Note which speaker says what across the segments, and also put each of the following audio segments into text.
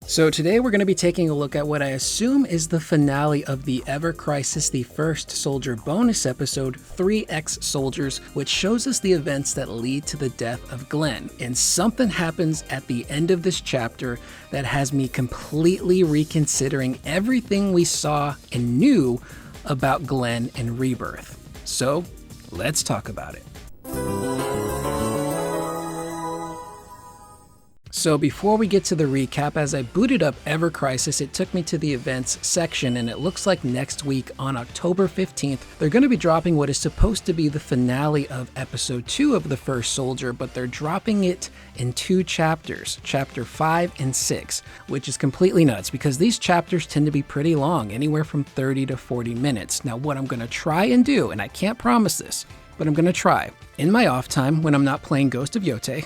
Speaker 1: So today we're going to be taking a look at what I assume is the finale of the Ever Crisis the First Soldier bonus episode, 3X Soldiers, which shows us the events that lead to the death of Glenn. And something happens at the end of this chapter that has me completely reconsidering everything we saw and knew about Glenn in Rebirth. So let's talk about it. So before we get to the recap, as I booted up Ever Crisis, it took me to the events section, and it looks like next week on October 15th, they're going to be dropping what is supposed to be the finale of episode 2 of The First Soldier, but they're dropping it in 2 chapters, chapter 5 and 6, which is completely nuts because these chapters tend to be pretty long, anywhere from 30 to 40 minutes. Now what I'm going to try and do, and I can't promise this, but I'm going to try. In my off time, when I'm not playing Ghost of Yote,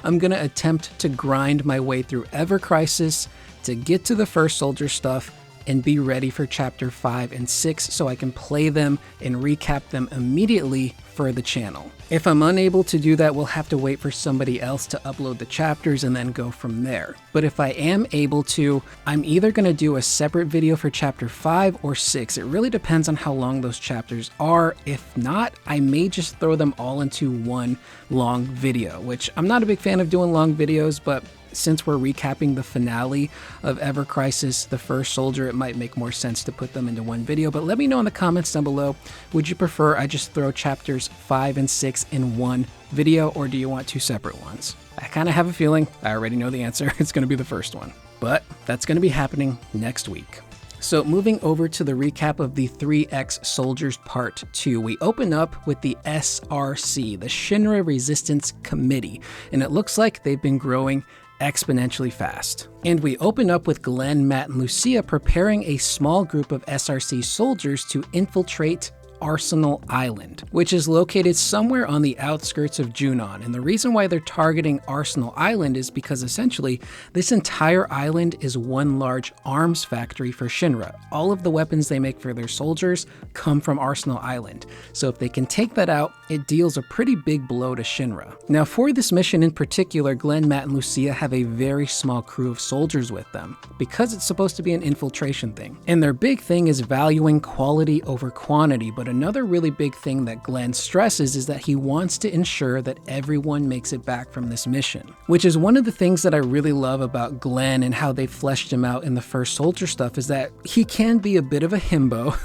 Speaker 1: I'm going to attempt to grind my way through Ever Crisis to get to the First Soldier stuff and be ready for chapter 5 and 6 so I can play them and recap them immediately for the channel. If I'm unable to do that, we'll have to wait for somebody else to upload the chapters and then go from there. But if I am able to, I'm either going to do a separate video for chapter 5 or 6. It really depends on how long those chapters are. If not, I may just throw them all into one long video, which I'm not a big fan of doing long videos, but since we're recapping the finale of Ever Crisis, The First Soldier, it might make more sense to put them into one video. But let me know in the comments down below, would you prefer I just throw chapters 5 and 6 in one video, or do you want 2 separate ones? I kind of have a feeling, I already know the answer, it's going to be the first one. But that's going to be happening next week. So moving over to the recap of the 3X Soldiers Part 2, we open up with the SRC, the Shinra Resistance Committee, and it looks like they've been growing exponentially fast. And we open up with Glenn, Matt, and Lucia preparing a small group of SRC soldiers to infiltrate Arsenal Island, which is located somewhere on the outskirts of Junon. And the reason why they're targeting Arsenal Island is because essentially this entire island is one large arms factory for Shinra. All of the weapons they make for their soldiers come from Arsenal Island. So if they can take that out, it deals a pretty big blow to Shinra. Now for this mission in particular, Glenn, Matt, and Lucia have a very small crew of soldiers with them because it's supposed to be an infiltration thing. And their big thing is valuing quality over quantity, but another really big thing that Glenn stresses is that he wants to ensure that everyone makes it back from this mission, which is one of the things that I really love about Glenn and how they fleshed him out in the First Soldier stuff, is that he can be a bit of a himbo.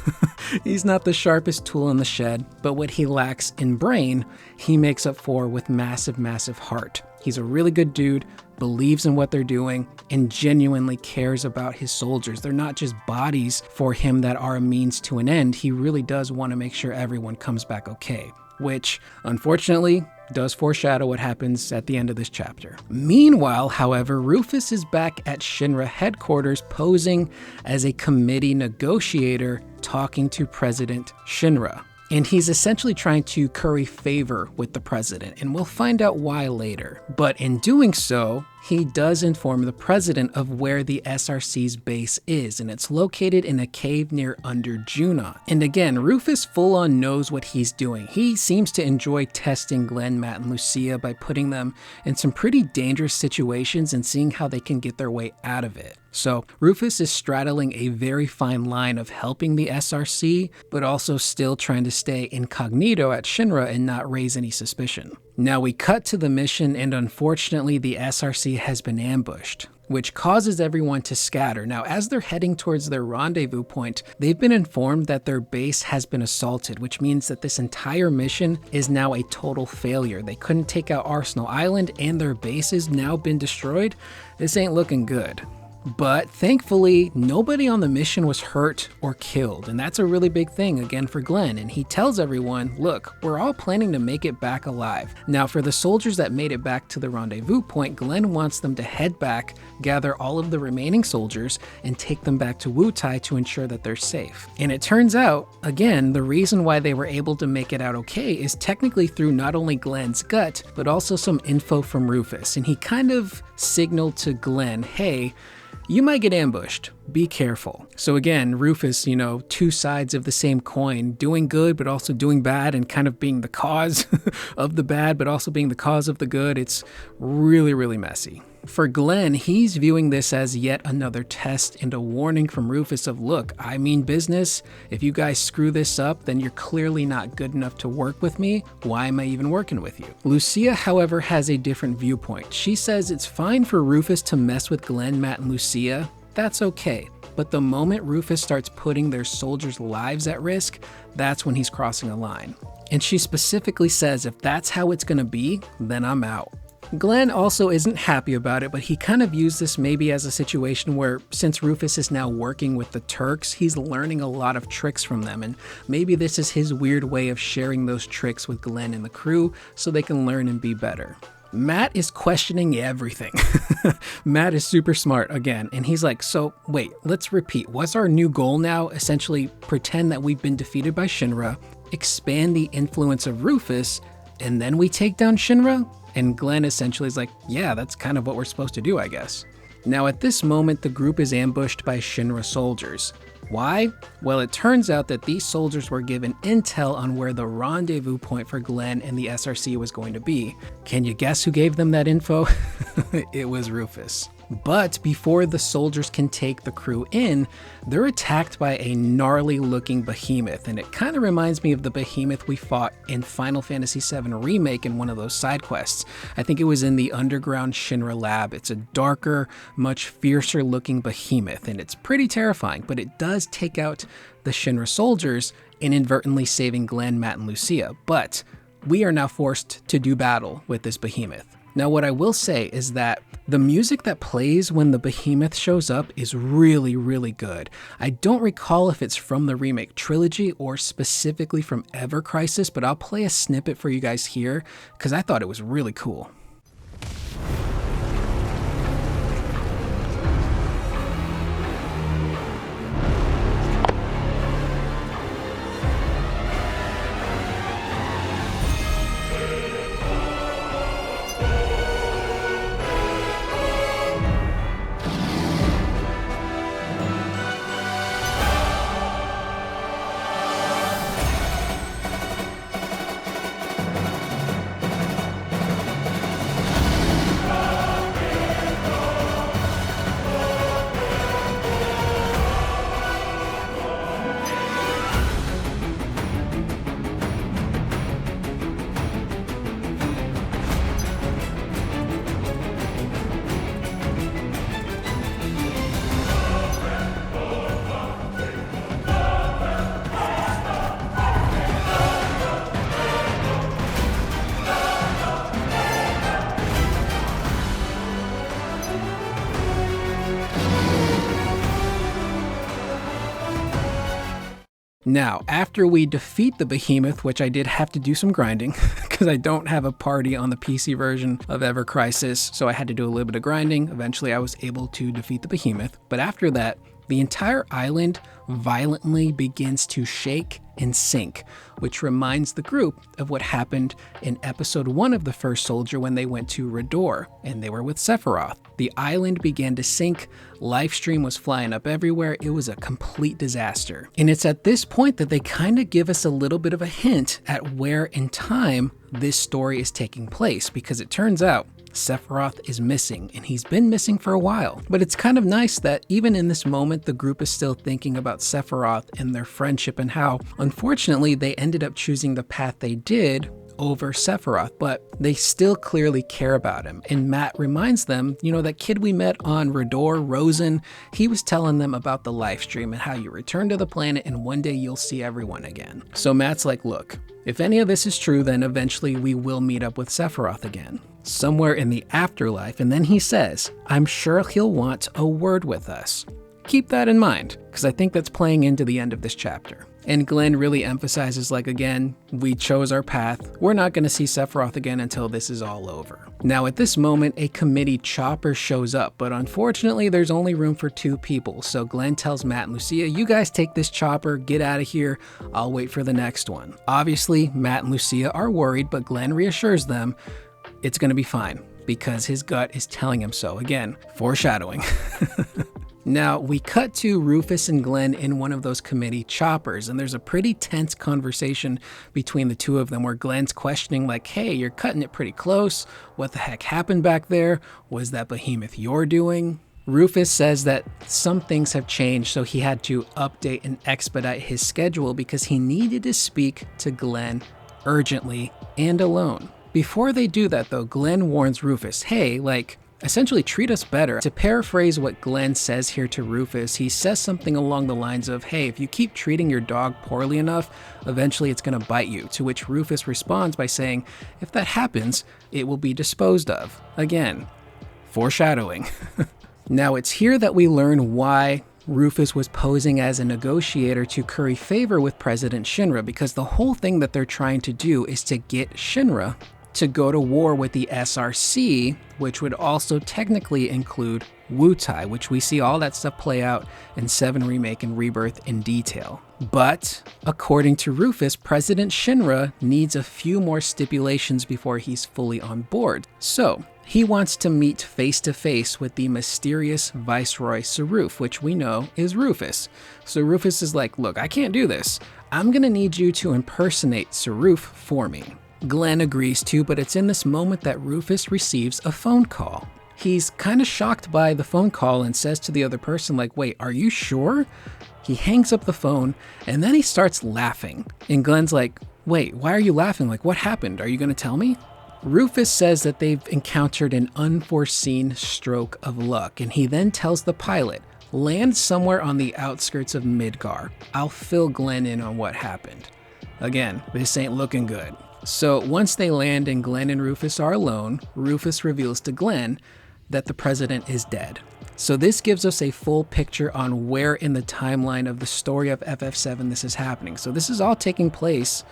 Speaker 1: He's not the sharpest tool in the shed, but what he lacks in brain, he makes up for with massive, massive heart. He's a really good dude, believes in what they're doing, and genuinely cares about his soldiers. They're not just bodies for him that are a means to an end. He really does want to make sure everyone comes back okay, which unfortunately does foreshadow what happens at the end of this chapter. Meanwhile, however, Rufus is back at Shinra headquarters posing as a committee negotiator talking to President Shinra. And he's essentially trying to curry favor with the president, and we'll find out why later. But in doing so, he does inform the president of where the SRC's base is, and it's located in a cave near under Junon. And again, Rufus full-on knows what he's doing. He seems to enjoy testing Glenn, Matt, and Lucia by putting them in some pretty dangerous situations and seeing how they can get their way out of it. So Rufus is straddling a very fine line of helping the SRC, but also still trying to stay incognito at Shinra and not raise any suspicion. Now we cut to the mission, and unfortunately the SRC has been ambushed, which causes everyone to scatter. Now as they're heading towards their rendezvous point, they've been informed that their base has been assaulted, which means that this entire mission is now a total failure. They couldn't take out Arsenal Island and their base has now been destroyed. This ain't looking good. But thankfully, nobody on the mission was hurt or killed, and that's a really big thing again for Glenn, and he tells everyone, look, we're all planning to make it back alive. Now for the soldiers that made it back to the rendezvous point, Glenn wants them to head back, gather all of the remaining soldiers, and take them back to Wutai to ensure that they're safe. And it turns out, again, the reason why they were able to make it out okay is technically through not only Glenn's gut, but also some info from Rufus, and he kind of signaled to Glenn, hey, you might get ambushed, be careful. So again, Rufus, two sides of the same coin, doing good, but also doing bad, and kind of being the cause of the bad, but also being the cause of the good. It's really, really messy. For Glenn, he's viewing this as yet another test and a warning from Rufus of, look, I mean business. If you guys screw this up, then you're clearly not good enough to work with me. Why am I even working with you? Lucia, however, has a different viewpoint. She says it's fine for Rufus to mess with Glenn, Matt, and Lucia. That's okay. But the moment Rufus starts putting their soldiers' lives at risk, that's when he's crossing a line. And she specifically says, if that's how it's gonna be, then I'm out. Glenn also isn't happy about it, but he kind of views this maybe as a situation where, since Rufus is now working with the Turks, he's learning a lot of tricks from them, and maybe this is his weird way of sharing those tricks with Glenn and the crew so they can learn and be better. Matt is questioning everything. Matt is super smart again, and he's like, so wait, let's repeat. What's our new goal now? Essentially, pretend that we've been defeated by Shinra, expand the influence of Rufus, and then we take down Shinra? And Glenn essentially is like, yeah, that's kind of what we're supposed to do, I guess. Now at this moment, the group is ambushed by Shinra soldiers. Why? Well, it turns out that these soldiers were given intel on where the rendezvous point for Glenn and the SRC was going to be. Can you guess who gave them that info? It was Rufus. But before the soldiers can take the crew in, they're attacked by a gnarly looking behemoth, and it kind of reminds me of the behemoth we fought in Final Fantasy VII Remake in one of those side quests. I think it was in the underground Shinra lab. It's a darker, much fiercer looking behemoth, and it's pretty terrifying, but it does take out the Shinra soldiers, inadvertently saving Glenn, Matt, and Lucia. But we are now forced to do battle with this behemoth. Now, what I will say is that the music that plays when the behemoth shows up is really, really good. I don't recall if it's from the remake trilogy or specifically from Ever Crisis, but I'll play a snippet for you guys here because I thought it was really cool. Now, after we defeat the behemoth, which I did have to do some grinding because I don't have a party on the PC version of Ever Crisis, so I had to do a little bit of grinding. Eventually, I was able to defeat the behemoth. But after that, the entire island violently begins to shake and sink, which reminds the group of what happened in episode 1 of The First Soldier when they went to Redor and they were with Sephiroth. The island began to sink, livestream was flying up everywhere, it was a complete disaster. And it's at this point that they kind of give us a little bit of a hint at where in time this story is taking place, because it turns out Sephiroth is missing, and he's been missing for a while. But it's kind of nice that even in this moment, the group is still thinking about Sephiroth and their friendship and how, unfortunately, they ended up choosing the path they did over Sephiroth, but they still clearly care about him. And Matt reminds them, you know, that kid we met on Redor, Rosen, he was telling them about the live stream and how you return to the planet and one day you'll see everyone again. So Matt's like, look, if any of this is true, then eventually we will meet up with Sephiroth again, somewhere in the afterlife. And then he says, I'm sure he'll want a word with us. Keep that in mind, because I think that's playing into the end of this chapter. And Glenn really emphasizes, like, again, we chose our path. We're not going to see Sephiroth again until this is all over. Now, at this moment, a committee chopper shows up, but unfortunately, there's only room for 2 people. So Glenn tells Matt and Lucia, you guys take this chopper, get out of here. I'll wait for the next one. Obviously, Matt and Lucia are worried, but Glenn reassures them it's going to be fine because his gut is telling him so. Again, foreshadowing. Now, we cut to Rufus and Glenn in one of those committee choppers, and there's a pretty tense conversation between the two of them where Glenn's questioning like, hey, you're cutting it pretty close. What the heck happened back there? Was that behemoth you're doing? Rufus says that some things have changed, so he had to update and expedite his schedule because he needed to speak to Glenn urgently and alone. Before they do that though, Glenn warns Rufus, hey, essentially treat us better. To paraphrase what Glenn says here to Rufus, he says something along the lines of, hey, if you keep treating your dog poorly enough, eventually it's gonna bite you. To which Rufus responds by saying, if that happens, it will be disposed of. Again, foreshadowing. Now it's here that we learn why Rufus was posing as a negotiator to curry favor with President Shinra, because the whole thing that they're trying to do is to get Shinra to go to war with the SRC, which would also technically include Wutai, which we see all that stuff play out in 7 Remake and Rebirth in detail. But according to Rufus, President Shinra needs a few more stipulations before he's fully on board. So he wants to meet face to face with the mysterious Viceroy Saruf, which we know is Rufus. So Rufus is like, look, I can't do this. I'm gonna need you to impersonate Saruf for me. Glenn agrees to, but it's in this moment that Rufus receives a phone call. He's kind of shocked by the phone call and says to the other person, like, wait, are you sure? He hangs up the phone and then he starts laughing. And Glenn's like, wait, why are you laughing? Like, what happened? Are you gonna tell me? Rufus says that they've encountered an unforeseen stroke of luck, and he then tells the pilot, land somewhere on the outskirts of Midgar. I'll fill Glenn in on what happened. Again, this ain't looking good. So once they land and Glenn and Rufus are alone, Rufus reveals to Glenn that the president is dead. So this gives us a full picture on where in the timeline of the story of FF7 this is happening. So this is all taking place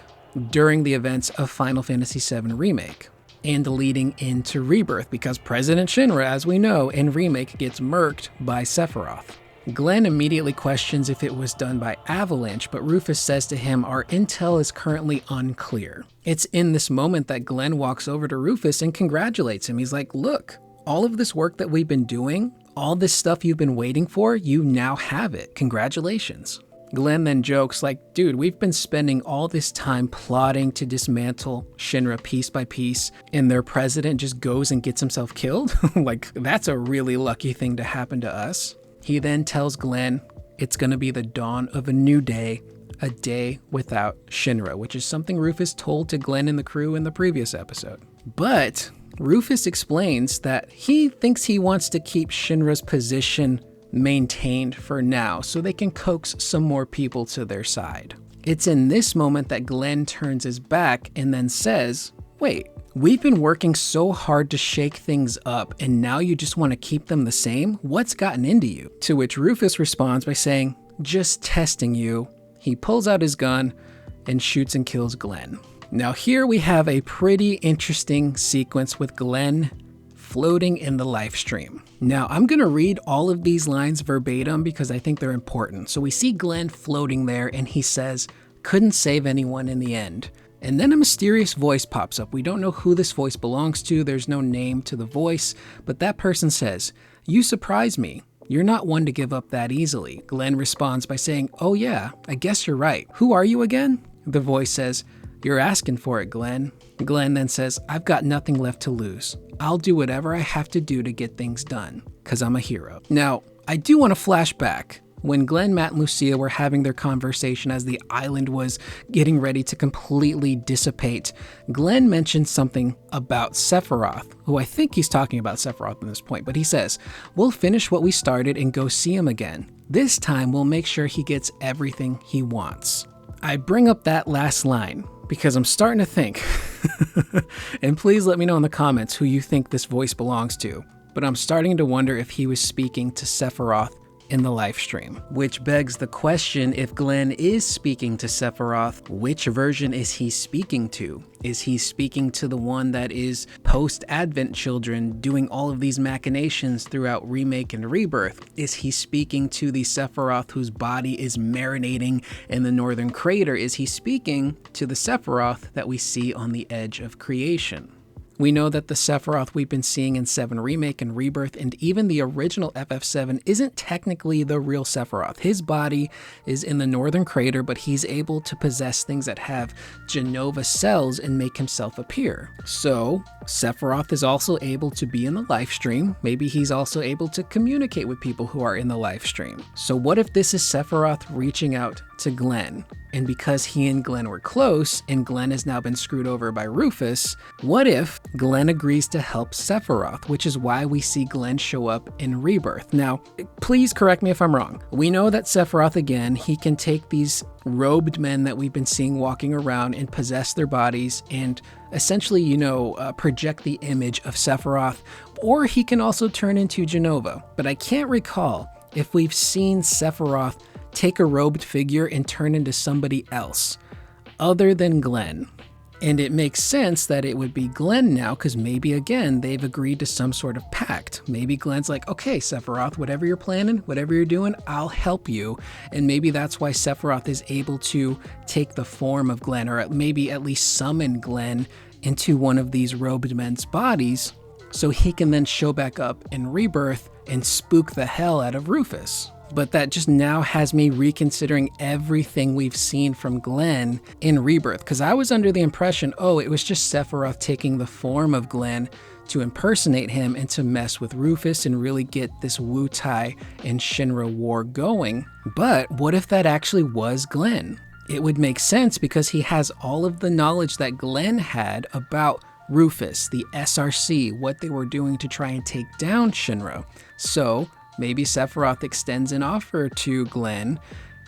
Speaker 1: during the events of Final Fantasy VII Remake and leading into Rebirth, because President Shinra, as we know, in Remake gets murked by Sephiroth. Glenn immediately questions if it was done by Avalanche, but Rufus says to him, our intel is currently unclear. It's in this moment that Glenn walks over to Rufus and congratulates him. He's like, look, all of this work that we've been doing, all this stuff you've been waiting for, you now have it. Congratulations. Glenn then jokes like, dude, we've been spending all this time plotting to dismantle Shinra piece by piece, and their president just goes and gets himself killed? Like, that's a really lucky thing to happen to us. He then tells Glenn it's going to be the dawn of a new day, a day without Shinra, which is something Rufus told to Glenn and the crew in the previous episode. But Rufus explains that he thinks he wants to keep Shinra's position maintained for now so they can coax some more people to their side. It's in this moment that Glenn turns his back and then says, wait, we've been working so hard to shake things up and now you just want to keep them the same? What's gotten into you? To which Rufus responds by saying, just testing you. He pulls out his gun and shoots and kills Glenn. Now here we have a pretty interesting sequence with Glenn floating in the live stream. Now I'm gonna read all of these lines verbatim because I think they're important. So we see Glenn floating there and he says, couldn't save anyone in the end. And then a mysterious voice pops up. We don't know who this voice belongs to. There's no name to the voice, but that person says, you surprise me. You're not one to give up that easily. Glenn responds by saying, oh yeah, I guess you're right. Who are you again? The voice says, you're asking for it, Glenn. Glenn then says, I've got nothing left to lose. I'll do whatever I have to do to get things done, because I'm a hero. Now, I do want to flash back. When Glenn, Matt, and Lucia were having their conversation as the island was getting ready to completely dissipate, Glenn mentioned something about Sephiroth, who I think he's talking about Sephiroth at this point, but he says, we'll finish what we started and go see him again. This time, we'll make sure he gets everything he wants. I bring up that last line because I'm starting to think, and please let me know in the comments who you think this voice belongs to, but I'm starting to wonder if he was speaking to Sephiroth in the live stream. Which begs the question, if Glenn is speaking to Sephiroth, which version is he speaking to? Is he speaking to the one that is post-Advent children doing all of these machinations throughout Remake and Rebirth? Is he speaking to the Sephiroth whose body is marinating in the Northern Crater? Is he speaking to the Sephiroth that we see on the edge of creation? We know that the Sephiroth we've been seeing in 7 Remake and Rebirth and even the original FF7 isn't technically the real Sephiroth. His body is in the northern crater, but he's able to possess things that have Genova cells and make himself appear. So Sephiroth is also able to be in the live stream. Maybe he's also able to communicate with people who are in the live stream. So what if this is Sephiroth reaching out to Glenn? And because he and Glenn were close, and Glenn has now been screwed over by Rufus, what if Glenn agrees to help Sephiroth, which is why we see Glenn show up in Rebirth? Now, please correct me if I'm wrong. We know that Sephiroth, again, he can take these robed men that we've been seeing walking around and possess their bodies and essentially, project the image of Sephiroth, or he can also turn into Genova. But I can't recall if we've seen Sephiroth take a robed figure and turn into somebody else other than Glenn. And it makes sense that it would be Glenn now, because maybe again they've agreed to some sort of pact. Maybe Glenn's like, okay, Sephiroth, whatever you're planning, whatever you're doing, I'll help you. And maybe that's why Sephiroth is able to take the form of Glenn, or maybe at least summon Glenn into one of these robed men's bodies, so he can then show back up in Rebirth and spook the hell out of Rufus. But that just now has me reconsidering everything we've seen from Glenn in Rebirth, because I was under the impression, it was just Sephiroth taking the form of Glenn to impersonate him and to mess with Rufus and really get this Wutai and Shinra war going. But what if that actually was Glenn? It would make sense because he has all of the knowledge that Glenn had about Rufus, the SRC, what they were doing to try and take down Shinra. So maybe Sephiroth extends an offer to Glenn.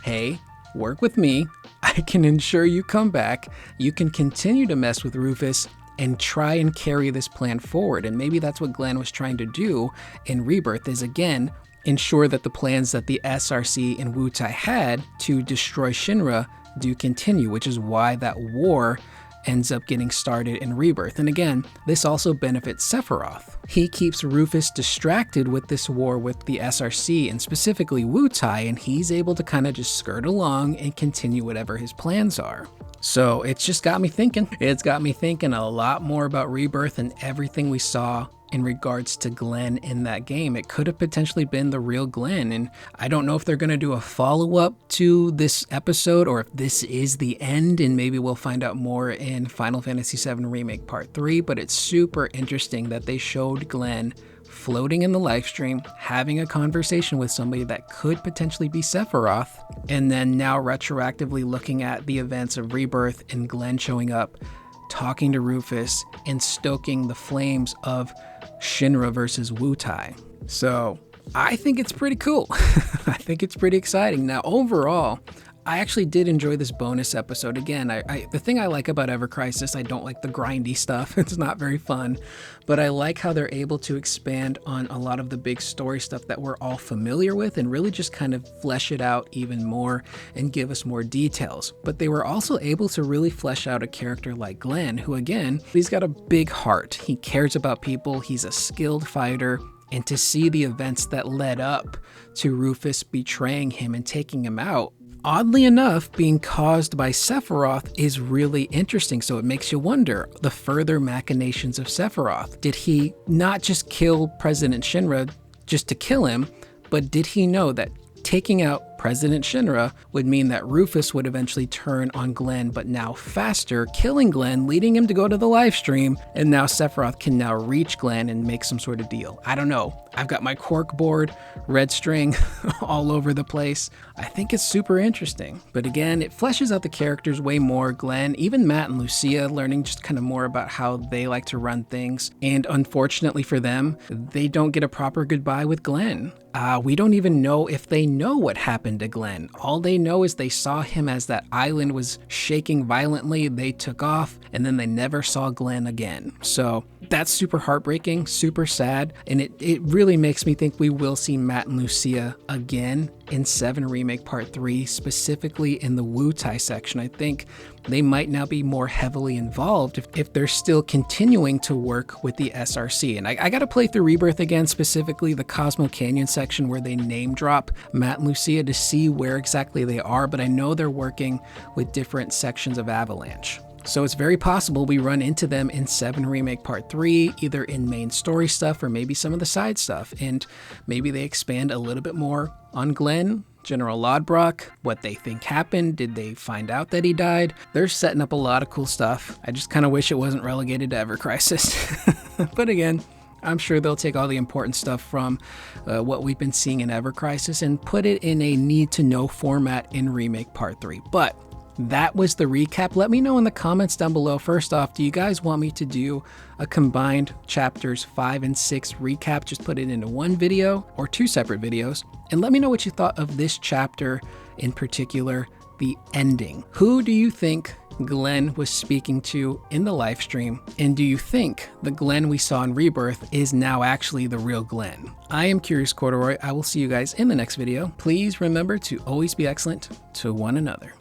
Speaker 1: Hey, work with me. I can ensure you come back. You can continue to mess with Rufus and try and carry this plan forward. And maybe that's what Glenn was trying to do in Rebirth, is again, ensure that the plans that the SRC and Wutai had to destroy Shinra do continue, which is why that war ends up getting started in Rebirth. And again, this also benefits Sephiroth. He keeps Rufus distracted with this war with the SRC and specifically Wutai, and he's able to kind of just skirt along and continue whatever his plans are. So it's just got me thinking. It's got me thinking a lot more about Rebirth and everything we saw in regards to Glenn in that game. It could have potentially been the real Glenn, and I don't know if they're going to do a follow-up to this episode or if this is the end, and maybe we'll find out more in Final Fantasy VII Remake Part 3, but it's super interesting that they showed Glenn floating in the live stream, having a conversation with somebody that could potentially be Sephiroth, and then now retroactively looking at the events of Rebirth and Glenn showing up, talking to Rufus, and stoking the flames of Shinra versus Wutai. So I think it's pretty cool. I think it's pretty exciting. Now, overall, I actually did enjoy this bonus episode. Again, the thing I like about Ever Crisis, I don't like the grindy stuff. It's not very fun, but I like how they're able to expand on a lot of the big story stuff that we're all familiar with and really just kind of flesh it out even more and give us more details. But they were also able to really flesh out a character like Glenn, who again, he's got a big heart. He cares about people. He's a skilled fighter. And to see the events that led up to Rufus betraying him and taking him out, oddly enough, being caused by Sephiroth is really interesting. So it makes you wonder the further machinations of Sephiroth. Did he not just kill President Shinra just to kill him, but did he know that taking out President Shinra would mean that Rufus would eventually turn on Glenn, but now faster, killing Glenn, leading him to go to the live stream, and now Sephiroth can now reach Glenn and make some sort of deal. I don't know. I've got my cork board, red string all over the place. I think it's super interesting. But again, it fleshes out the characters way more. Glenn, even Matt and Lucia, learning just kind of more about how they like to run things. And unfortunately for them, they don't get a proper goodbye with Glenn. We don't even know if they know what happened to Glenn. All they know is they saw him as that island was shaking violently, they took off, and then they never saw Glenn again. So that's super heartbreaking, super sad, and it really makes me think we will see Matt and Lucia again in 7 Remake Part 3, specifically in the Wutai section. I think they might now be more heavily involved if they're still continuing to work with the SRC. And I got to play through Rebirth again, specifically the Cosmo Canyon section where they name drop Matt and Lucia to see where exactly they are, but I know they're working with different sections of Avalanche. So it's very possible we run into them in 7 Remake Part 3, either in main story stuff or maybe some of the side stuff. And maybe they expand a little bit more on Glenn, General Lodbrok, what they think happened. Did they find out that he died? They're setting up a lot of cool stuff. I just kind of wish it wasn't relegated to Ever Crisis. But again, I'm sure they'll take all the important stuff from what we've been seeing in Ever Crisis and put it in a need-to-know format in Remake Part 3. But that was the recap. Let me know in the comments down below. First off, do you guys want me to do a combined chapters 5 and 6 recap? Just put it into one video or 2 separate videos. And let me know what you thought of this chapter in particular, the ending. Who do you think Glenn was speaking to in the live stream? And do you think the Glenn we saw in Rebirth is now actually the real Glenn? I am Curious Corduroy. I will see you guys in the next video. Please remember to always be excellent to one another.